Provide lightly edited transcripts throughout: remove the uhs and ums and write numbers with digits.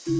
Okay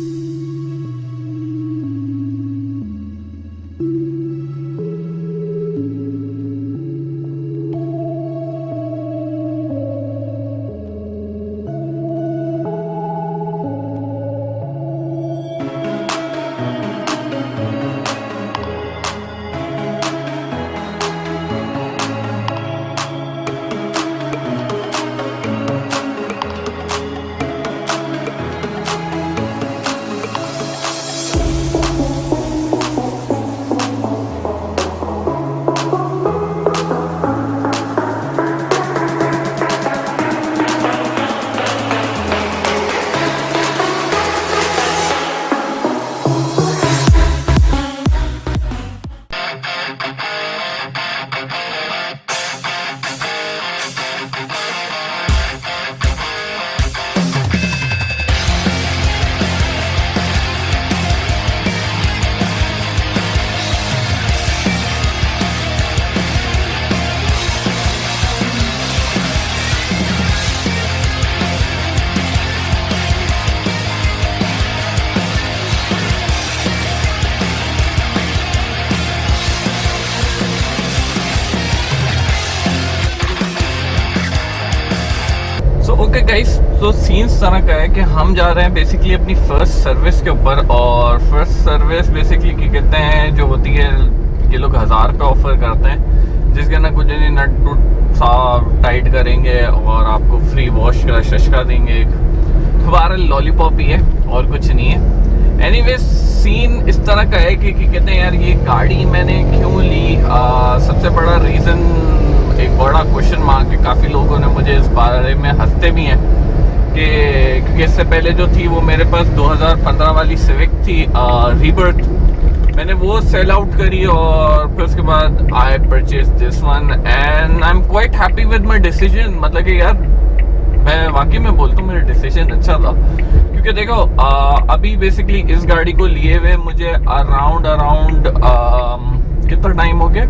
guys, तो scenes तरह का है कि हम जा रहे हैं बेसिकली अपनी फर्स्ट सर्विस के ऊपर। और फर्स्ट सर्विस बेसिकली क्या कहते हैं जो होती है, ये लोग 1000 का ऑफर करते हैं, जिसके ना कुछ नहीं नट टूट साफ टाइट करेंगे और आपको फ्री वॉश का शशका देंगे। एक दोबारा लॉलीपॉप ही है और कुछ नहीं है। एनीवे सीन इस तरह का है कि कहते हैं यार ये गाड़ी मैंने क्यों ली। सबसे बड़ा रीज़न, एक बड़ा क्वेश्चन मार्क है। काफ़ी लोगों ने मुझे इस बारे में हंसते भी हैं कि क्योंकि इससे पहले जो थी वो मेरे पास 2015 वाली सिविक थी रीबर्थ, मैंने वो सेल आउट करी और फिर उसके बाद I purchase this one and I am quite happy with my decision. मतलब कि यार मैं वाकई में बोलता हूँ मेरा डिसीजन अच्छा था, क्योंकि देखो अभी बेसिकली इस गाड़ी को लिए हुए मुझे अराउंड कितना टाइम हो गया,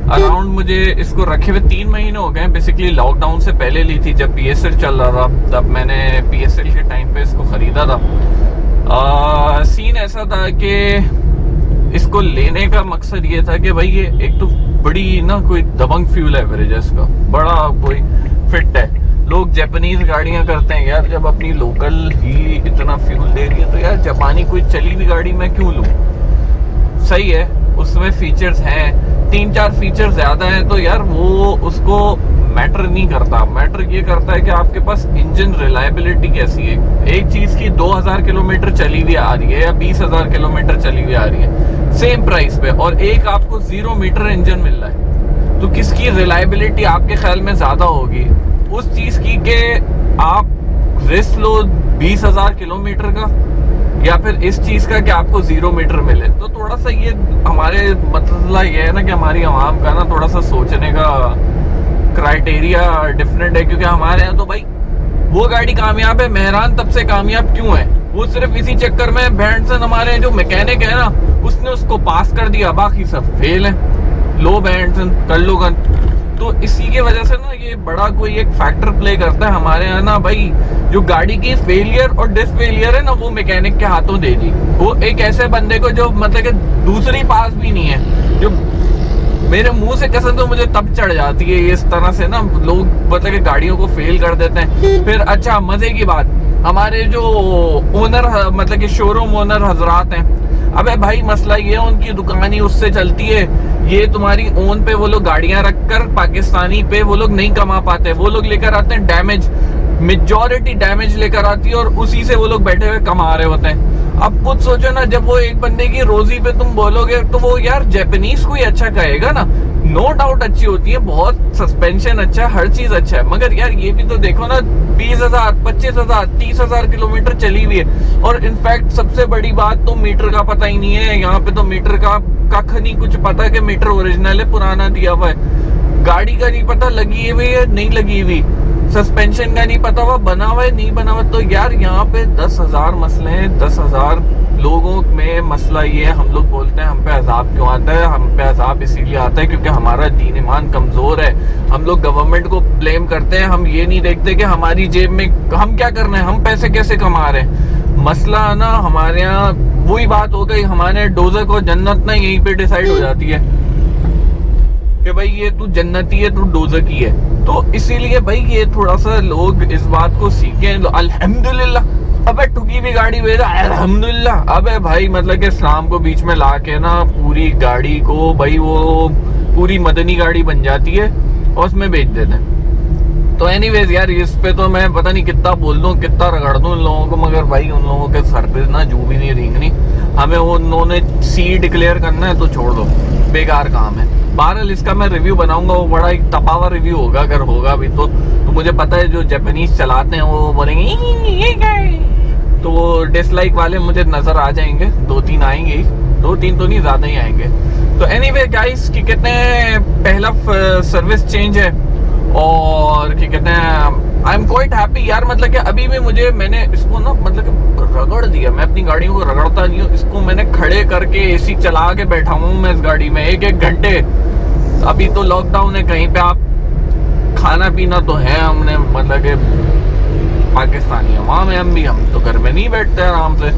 अराउंड मुझे इसको रखे हुए 3 महीने हो गए। बेसिकली लॉकडाउन से पहले ली थी, जब PSL चल रहा था तब मैंने PSL के टाइम पे इसको खरीदा था। सीन ऐसा था कि इसको लेने का मकसद ये था कि भाई ये एक तो बड़ी ना कोई दबंग फ्यूल एवरेज है इसका, बड़ा कोई फिट है। लोग जापानीज गाड़ियां करते हैं यार, जब अपनी लोकल ही इतना फ्यूल दे रही है तो यार जापानी कोई चली हुई गाड़ी मैं क्यों लूं। सही है, उसमें फीचर्स हैं, 3-4 फीचर ज्यादा हैं तो यार वो उसको मैटर नहीं करता। मैटर ये करता है कि आपके पास इंजन रिलायबिलिटी कैसी है। एक चीज की 2000 किलोमीटर चली हुई आ रही है या 20,000 किलोमीटर चली हुई आ रही है सेम प्राइस पे, और एक आपको 0 मीटर इंजन मिल रहा है, तो किसकी रिलायबिलिटी आपके ख्याल में ज्यादा होगी? उस चीज की कि आप रिस्क लो 20,000 किलोमीटर का, या फिर इस चीज का कि आपको 0 मीटर मिले। तो थोड़ा सा ये हमारे मतलब ये है ना कि हमारी आवाम का ना थोड़ा सा सोचने का क्राइटेरिया डिफरेंट है, क्योंकि हमारे यहाँ तो भाई वो गाड़ी कामयाब है, मेहरान तब से कामयाब क्यों है? वो सिर्फ इसी चक्कर में बैंडसन हमारे जो मैकेनिक है ना उसने उसको पास कर दिया, बाकी सब फेल है। लो बैंडसन कर लो गन। तो इसी के वजह से ना ये बड़ा कोई एक फैक्टर प्ले करता है हमारे यहाँ ना भाई। जो गाड़ी की फेलियर और डिसफेलियर है ना वो मैकेनिक के हाथों दे दी। वो एक ऐसे बंदे को जो मतलब कि दूसरी पास भी नहीं है, जो मेरे मुंह से कसम तो मुझे तब चढ़ जाती है इस तरह से ना लोग मतलब कि गाड़ियों को फेल कर देते हैं। फिर अच्छा मजे की बात, हमारे जो ओनर मतलब कि शोरूम ओनर हजरात हैं, अबे भाई मसला ये है उनकी दुकान ही उससे चलती है। ये तुम्हारी ओन पे वो लोग गाड़ियां रखकर पाकिस्तानी पे वो लोग नहीं कमा पाते, वो लोग लेकर आते हैं डैमेज, मेजॉरिटी डैमेज लेकर आती है और उसी से वो लोग बैठे हुए कमा रहे होते हैं। अब खुद सोचो ना, जब वो एक बंदे की रोजी पे तुम बोलोगे तो वो यार जापानीज को ही अच्छा कहेगा ना। नो डाउट अच्छी होती है, बहुत सस्पेंशन अच्छा है, हर चीज अच्छा है, मगर यार ये भी तो देखो ना 20,000, 25,000, 30,000 किलोमीटर चली हुई है। और इनफैक्ट सबसे बड़ी बात तो मीटर का पता ही नहीं है यहाँ पे, तो मीटर का कख नहीं कुछ पता कि मीटर ओरिजिनल है पुराना दिया हुआ है, गाड़ी का नहीं पता लगी हुई है नहीं लगी हुई, सस्पेंशन का नहीं पता हुआ बना हुआ है नहीं बना हुआ। तो यार यहाँ पे 10,000 मसले हैं, 10,000 लोगों में मसला ये है, हम लोग बोलते हैं हम पे अजाब क्यों आता है, हम पे अजाब इसीलिए आता है क्योंकि हमारा दीन ईमान कमजोर है। हम लोग गवर्नमेंट को ब्लेम करते हैं, हम ये नहीं देखते कि हमारी जेब में हम क्या कर रहे हैं, हम पैसे कैसे कमा रहे हैं। मसला ना हमारे यहाँ वही बात हो गई, हमारे डोजर को जन्नत ना यहीं पे डिसाइड हो जाती है कि भाई ये तू जन्नती है, तू डोजर की है। तो इसीलिए भाई ये थोड़ा सा लोग इस बात को सीखें। अल्हम्दुलिल्लाह, अबे टुकी भी गाड़ी भेजा, अल्हम्दुलिल्लाह। अबे भाई मतलब कि इस्लाम को बीच में ला के ना पूरी गाड़ी को भाई वो पूरी मदनी गाड़ी बन जाती है और उसमें बेच देते हैं। तो एनीवेज यार, इस पे तो मैं पता नहीं कितना बोल दूं, कितना रगड़ दूं इन लोगों को, मगर भाई उन लोगों के सर पे ना जू भी नहीं रेंगनी। हमें वो उन्होंने सी डिक्लेयर करना है तो छोड़ दो, बेकार काम है। बहरहाल इसका मैं रिव्यू बनाऊंगा, वो बड़ा एक तपावा रिव्यू होगा, अगर होगा भी तो मुझे पता है जो जापानीज चलाते हैं वो बोलेंगे, तो वो डिसलाइक वाले मुझे नजर आ जाएंगे, 2-3 आएंगे ही, 2-3 तो नहीं ज्यादा ही आएंगे। तो एनीवे गाइस, कि कहते हैं पहला सर्विस चेंज है और क्या कहते हैं आई एम क्वाइट हैप्पी यार। मतलब कि अभी भी मैंने इसको ना मतलब कि रगड़ दिया, मैं अपनी गाड़ियों को रगड़ता नहीं हूँ, इसको मैंने खड़े करके एसी चला के बैठा हूँ मैं इस गाड़ी में 1-1 घंटे। अभी तो लॉकडाउन है, कहीं पे आप खाना पीना तो है, हमने मतलब कि पाकिस्तानी है वहां में, हम तो घर में नहीं बैठते आराम से,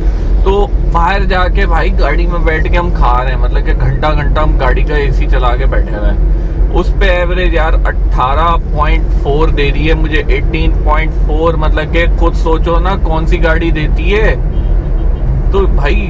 तो बाहर जाके भाई गाड़ी में बैठ के हम खा रहे हैं। मतलब कि घंटा हम गाड़ी का एसी चला के बैठे हुए हैं। उस पे एवरेज यार 18.4 दे रही है मुझे, 18.4। मतलब कि खुद सोचो ना कौन सी गाड़ी देती है। तो भाई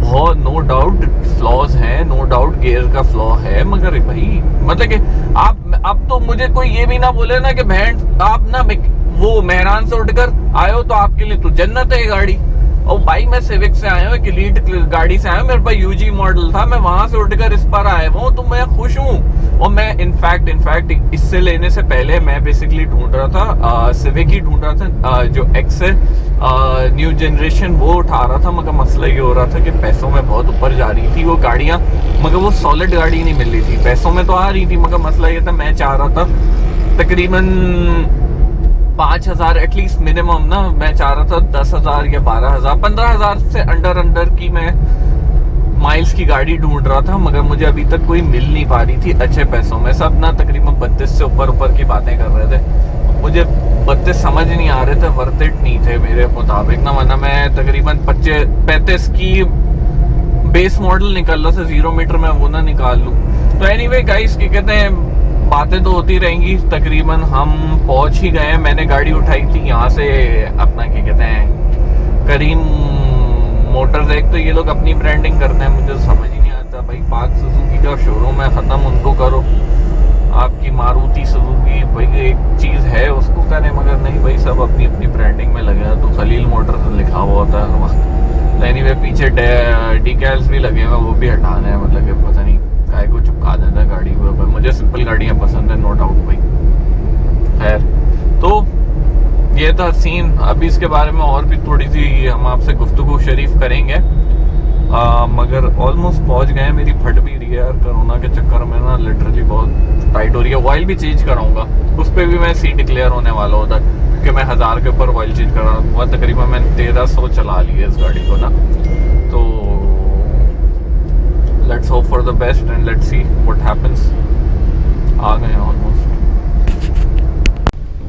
बहुत नो डाउट फ्लॉज हैं, नो डाउट गियर का फ्लॉ है, मगर भाई मतलब कि आप अब तो मुझे कोई ये भी ना बोले ना कि बहन आप ना वो मेहरान से उठकर आए हो तो आपके लिए तो जन्नत है गाड़ी। और भाई मैं सिविक से आया हूँ, एक एलीट गाड़ी से आया हूँ, मेरे पास यूजी मॉडल था, मैं वहां से उठकर इस पर आया हूँ, तो मैं खुश हूँ। और मैं इनफैक्ट इससे लेने से पहले मैं बेसिकली ढूंढ रहा था, सिविक ही ढूंढ रहा था, जो एक्स है न्यू जनरेशन, वो उठा रहा था। मगर मसला ये हो रहा था कि पैसों में बहुत ऊपर जा रही थी वो गाड़ियां, मगर वो सॉलिड गाड़ी नहीं मिल रही थी। पैसों में तो आ रही थी, मगर मसला ये था मैं चाह रहा था तकरीबन 5,000 एटलीस्ट मिनिमम ना, मैं चाह रहा था 10,000 या 12,000, 15,000 से अंडर की मैं माइल्स की गाड़ी ढूंढ रहा था, मगर मुझे अभी तक कोई मिल नहीं पा रही थी अच्छे पैसों में। सब ना तकरीबन 32 से ऊपर की बातें कर रहे थे, मुझे 32 समझ नहीं आ रहे थे, वर्थ इट नहीं थे मेरे मुताबिक ना, वरना मैं तकरीबन 35 की बेस मॉडल निकल रहा था 0 मीटर में, वो ना निकाल लूं। तो एनीवे गाइस, क्या कहते हैं बातें तो होती रहेंगी। तकरीबन हम पहुंच ही गए। मैंने गाड़ी उठाई थी यहाँ से अपना क्या कहते हैं करीम मोटर्स। एक तो ये लोग अपनी ब्रांडिंग करते हैं, मुझे समझ ही नहीं आता भाई। पाक सुजुकी का शोरूम है, खत्म उनको करो। आपकी मारुति सुजुकी भाई एक चीज है उसको करें, मगर नहीं भाई, सब अपनी अपनी ब्रांडिंग में लगे हैं। तो खलील मोटर्स लिखा हुआ होता है हर वक्त। एनीवे पीछे डिकैल्स भी लगे हुए, वो भी हटाने हैं। मतलब कि पता नहीं काय को चिपका देता है गाड़ी को, पर मुझे सिंपल गाड़ियां पसंद है, नो डाउट भाई। खैर, तो ये था सीन। अभी इसके बारे में और भी थोड़ी सी हम आपसे गुफ्तगू शरीफ करेंगे, मगर ऑलमोस्ट पहुंच गए। मेरी फट भी रही है यार, कोरोना के चक्कर में ना लिटरली बहुत टाइट हो रही है। ऑयल भी चेंज कराऊंगा, उस पर भी मैं सी डिक्लेयर होने वाला होता क्योंकि मैं 1000 के ऊपर ऑयल चेंज करा हुआ। तकरीबन मैंने 1300 चला ली है इस गाड़ी को ना। तो let's hope for the best and let's see what happens. आ गए ऑलमोस्ट।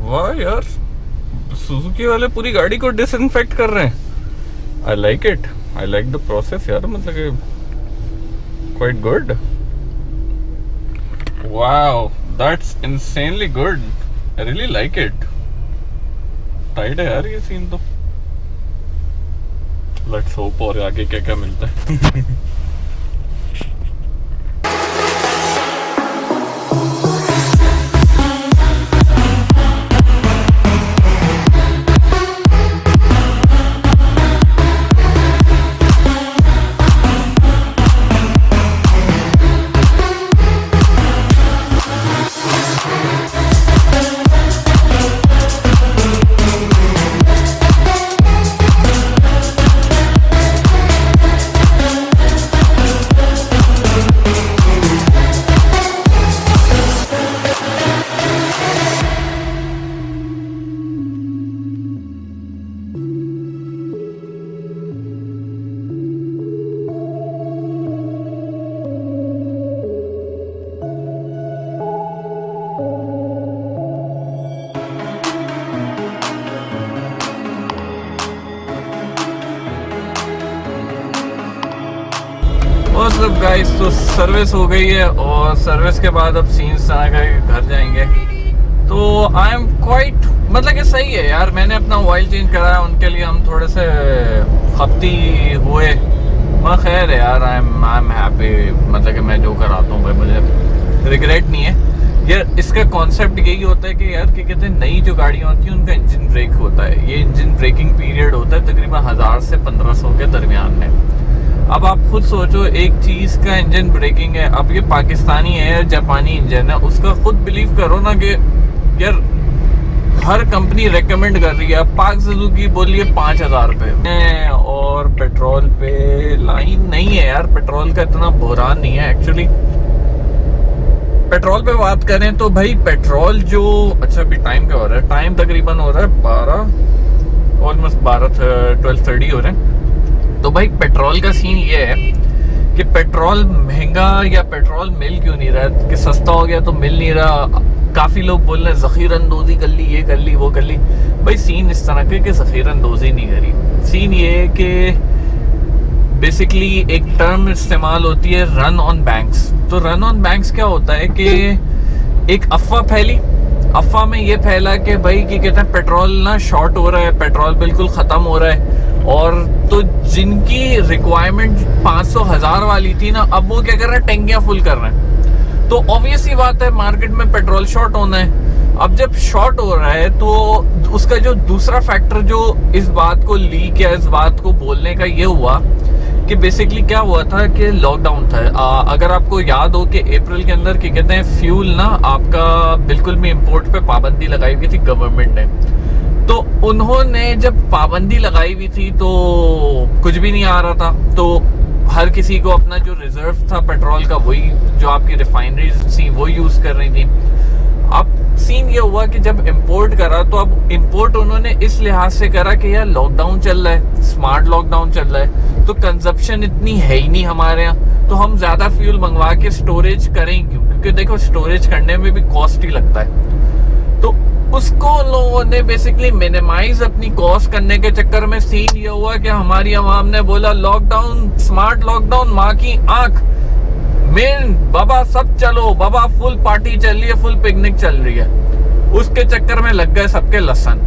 वाह यार, सुजुकी वाले पूरी गाड़ी को डिसइंफेक्ट कर रहे हैं। I like it, I like the process यार, मतलब कि quite good. Wow, that's insanely good, I really like it. Tight है यार ये सीन तो। लेट्स होप और आगे क्या क्या मिलता है। और सब गाइस, तो सर्विस हो गई है और सर्विस के बाद अब सीन्स तरह के घर जाएंगे। तो आई एम क्वाइट, मतलब कि सही है यार। मैंने अपना ऑयल चेंज कराया, उनके लिए हम थोड़े से खपती हुए, मगर खैर है यार। आई एम हैप्पी, मतलब कि मैं जो कराता हूँ भाई मुझे रिग्रेट नहीं है यार। इसका कॉन्सेप्ट यही होता है कि यार क्या कहते हैं, नई जो गाड़ियाँ होती हैं उनका इंजन ब्रेक होता है। ये इंजन ब्रेकिंग पीरियड होता है तकरीबन 1000 से 1500 के दरमियान में। अब आप खुद सोचो, एक चीज़ का इंजन ब्रेकिंग है, अब ये पाकिस्तानी है या जापानी इंजन है, उसका खुद बिलीव करो ना कि यार हर कंपनी रेकमेंड कर रही है। पाक सुजुकी बोलिए 5000 रुपये, और पेट्रोल पे लाइन नहीं है यार। पेट्रोल का इतना बुहरान नहीं है एक्चुअली। पेट्रोल पे बात करें तो भाई पेट्रोल जो, अच्छा अभी टाइम क्या हो रहा है? टाइम तकरीबन हो रहा है 12, ऑलमोस्ट 12:30 हो रहे हैं। तो भाई पेट्रोल का सीन ये है कि पेट्रोल महंगा या पेट्रोल मिल क्यों नहीं रहा, कि सस्ता हो गया तो मिल नहीं रहा। काफ़ी लोग बोल रहे हैं ज़ख़ीरअंदोज़ी कर ली, ये कर ली, वो कर ली। भाई सीन इस तरह के कि ज़ख़ीरअंदोज़ी नहीं करी। सीन ये है कि बेसिकली एक टर्म इस्तेमाल होती है रन ऑन बैंक्स। तो रन ऑन बैंक्स क्या होता है कि एक अफवाह फैली। अफवाह में ये फैला कि भाई क्या कहते हैं, पेट्रोल ना शॉर्ट हो रहा है, पेट्रोल बिल्कुल ख़त्म हो रहा है। और तो जिनकी रिक्वायरमेंट 500,000 वाली थी ना, अब वो क्या कर रहे हैं, टैंकियाँ फुल कर रहे हैं। तो ऑब्वियस ही बात है, मार्केट में पेट्रोल शॉर्ट होना है। अब जब शॉर्ट हो रहा है तो उसका जो दूसरा फैक्टर जो इस बात को लीक या इस बात को बोलने का ये हुआ कि बेसिकली क्या हुआ था कि लॉकडाउन था। अगर आपको याद हो कि अप्रैल के अंदर क्या कहते हैं, फ्यूल ना आपका बिल्कुल भी इंपोर्ट पे पाबंदी लगाई हुई थी गवर्नमेंट ने। तो उन्होंने जब पाबंदी लगाई हुई थी तो कुछ भी नहीं आ रहा था, तो हर किसी को अपना जो रिजर्व था पेट्रोल का, वही जो आपकी रिफाइनरीज थी वो यूज कर रही थी। अब सीन ये हुआ कि जब इंपोर्ट करा तो अब इंपोर्ट उन्होंने इस लिहाज से करा कि यार लॉकडाउन चल रहा है, स्मार्ट लॉकडाउन चल रहा है, तो कंजप्शन इतनी है ही नहीं हमारे यहाँ, तो हम ज्यादा फ्यूल मंगवा के स्टोरेज करें क्यों? क्योंकि देखो स्टोरेज करने में भी कॉस्ट ही लगता है। तो उसको लोगों ने बेसिकली मिनिमाइज अपनी कॉस्ट करने के चक्कर में सीन ये हुआ कि हमारी आवाम ने बोला लॉकडाउन, स्मार्ट लॉकडाउन, माँ की आंख, मेन बाबा सब चलो, बाबा फुल पार्टी चल रही है, फुल पिकनिक चल रही है। उसके चक्कर में लग गए सबके लसन।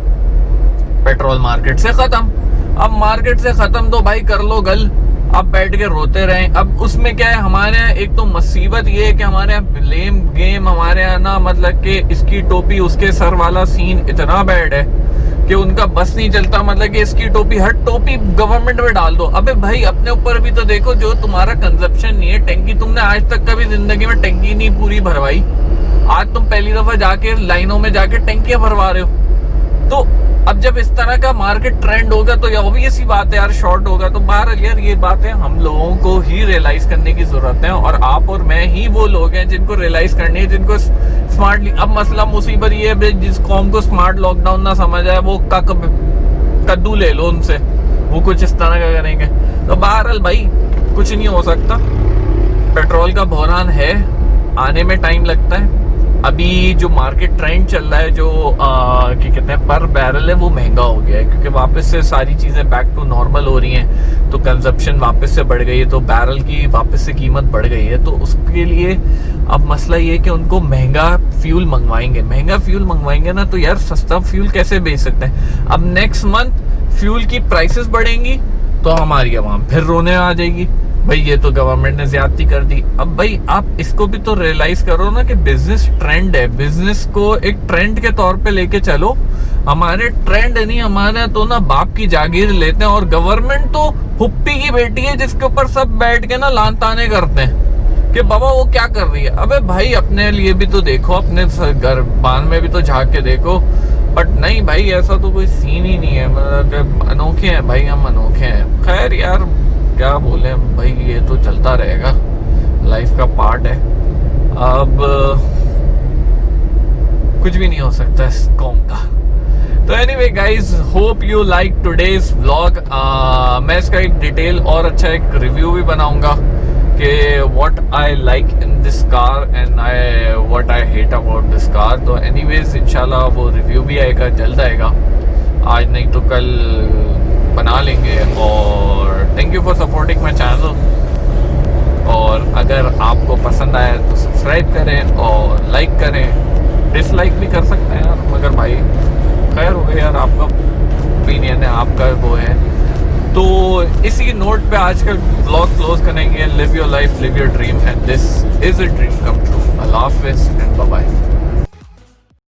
पेट्रोल मार्केट से खत्म। अब मार्केट से खत्म तो भाई कर लो गल, अब बैठ के रोते रहें। अब उसमें क्या है, हमारे यहाँ एक तो मुसीबत ये है कि हमारे यहाँ ब्लेम गेम, हमारे यहाँ ना मतलब कि इसकी टोपी उसके सर वाला सीन इतना बैड है कि उनका बस नहीं चलता। मतलब कि इसकी टोपी, हर टोपी गवर्नमेंट में डाल दो। अबे भाई अपने ऊपर भी तो देखो, जो तुम्हारा कंजप्शन नहीं है, टैंकी तुमने आज तक कभी जिंदगी में टैंकी नहीं पूरी भरवाई, आज तुम पहली दफा जाके लाइनों में जाके टैंकियां भरवा रहे हो। तो अब जब इस तरह का मार्केट ट्रेंड होगा तो ऑब्वियस ही बात है यार, शॉर्ट होगा। तो बहरहाल यार ये बातें हम लोगों को ही रियलाइज करने की जरूरत है, और आप और मैं ही वो लोग हैं जिनको रियलाइज करनी है, जिनको स्मार्टली। अब मसला मुसीबत ये है, जिस कौम को स्मार्ट लॉकडाउन ना समझ आए वो कद्दू ले लो उनसे, वो कुछ इस तरह का करेंगे। तो बहरहाल भाई कुछ नहीं हो सकता, पेट्रोल का बहरान है, आने में टाइम लगता है। अभी जो मार्केट ट्रेंड चल रहा है, जो क्या कहते हैं पर बैरल है, वो महंगा हो गया है क्योंकि वापस से सारी चीज़ें बैक टू नॉर्मल हो रही हैं। तो कंजप्शन वापस से बढ़ गई है, तो बैरल की वापस से कीमत बढ़ गई है। तो उसके लिए अब मसला ये है कि उनको महंगा फ्यूल मंगवाएंगे। महंगा फ्यूल मंगवाएंगे ना तो यार सस्ता फ्यूल कैसे बेच सकते हैं? अब नेक्स्ट मंथ फ्यूल की प्राइसेस बढ़ेंगी तो हमारी आवाम फिर रोने आ जाएगी, भाई ये तो गवर्नमेंट ने ज्यादती कर दी। अब भाई आप इसको भी तो रियलाइज करो ना कि बिजनेस ट्रेंड है, बिजनेस को एक ट्रेंड के तौर पे लेके चलो। हमारे ट्रेंड नहीं, हमारे तो ना बाप की जागीर लेते हैं, और गवर्नमेंट तो हुप्पी की बेटी है जिसके ऊपर सब बैठ के ना लान ताने करते हैं कि बाबा वो क्या कर रही है। अबे भाई अपने लिए भी तो देखो, अपने घर बान में भी तो झांक के देखो। बट नहीं भाई, ऐसा तो कोई सीन ही नहीं है। मतलब अनोखे हैं भाई, हम अनोखे हैं। खैर यार क्या बोले भाई, ये तो चलता रहेगा, लाइफ का पार्ट है। अब कुछ भी नहीं हो सकता इस कौम का। तो anyway guys, hope you like today's vlog. मैं इसका एक डिटेल और अच्छा एक रिव्यू भी बनाऊंगा कि what I like in this car and what I hate about this car. तो एनीवेज इंशाल्लाह वो रिव्यू भी आएगा, जल्द आएगा, आज नहीं तो कल बना लेंगे। और thank you for supporting my channel. अगर आपको पसंद आया तो सब्सक्राइब करें और लाइक करें, डिसलाइक भी कर सकते हैं यार, मगर भाई खैर हो गया यार, आपका ओपिनियन है, आपका वो है। तो इसी नोट पे आज का ब्लॉग क्लोज करेंगे। Live your life, live your dream, and this is a dream come true. Allah हाफिज़ एंड बाय बाय।